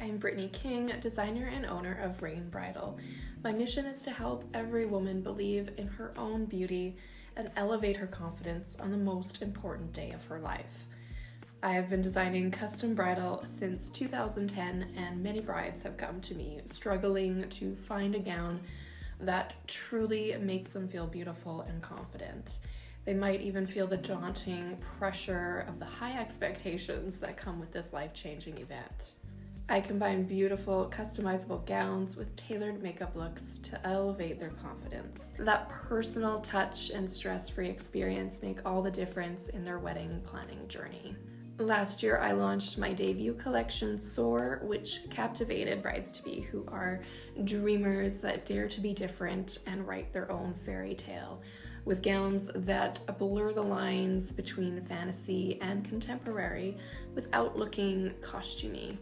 I'm Brittany King, designer and owner of Reign Bridal. My mission is to help every woman believe in her own beauty and elevate her confidence on the most important day of her life. I have been designing custom bridal since 2010, and many brides have come to me struggling to find a gown that truly makes them feel beautiful and confident. They might even feel the daunting pressure of the high expectations that come with this life-changing event. I combine beautiful, customizable gowns with tailored makeup looks to elevate their confidence. That personal touch and stress-free experience make all the difference in their wedding planning journey. Last year, I launched my debut collection, Soar, which captivated brides-to-be who are dreamers that dare to be different and write their own fairy tale, with gowns that blur the lines between fantasy and contemporary without looking costumey.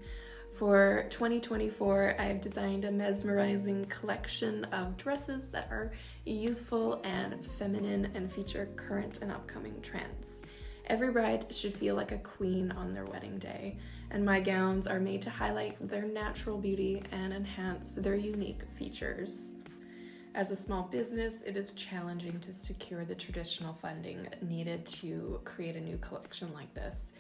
For 2024, I have designed a mesmerizing collection of dresses that are youthful and feminine and feature current and upcoming trends. Every bride should feel like a queen on their wedding day, and my gowns are made to highlight their natural beauty and enhance their unique features. As a small business, it is challenging to secure the traditional funding needed to create a new collection like this.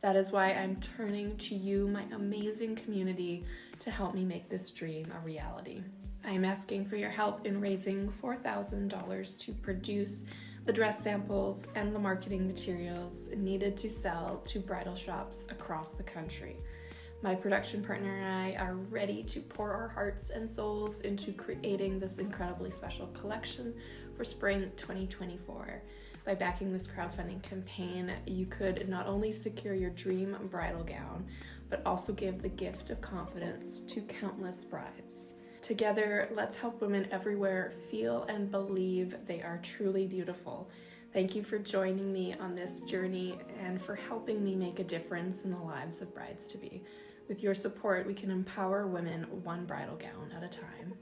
That is why I'm turning to you, my amazing community, to help me make this dream a reality. I am asking for your help in raising $4,000 to produce the dress samples and the marketing materials needed to sell to bridal shops across the country. My production partner and I are ready to pour our hearts and souls into creating this incredibly special collection for spring 2024. By backing this crowdfunding campaign, you could not only secure your dream bridal gown, but also give the gift of confidence to countless brides. Together, let's help women everywhere feel and believe they are truly beautiful. Thank you for joining me on this journey and for helping me make a difference in the lives of brides-to-be. With your support, we can empower women one bridal gown at a time.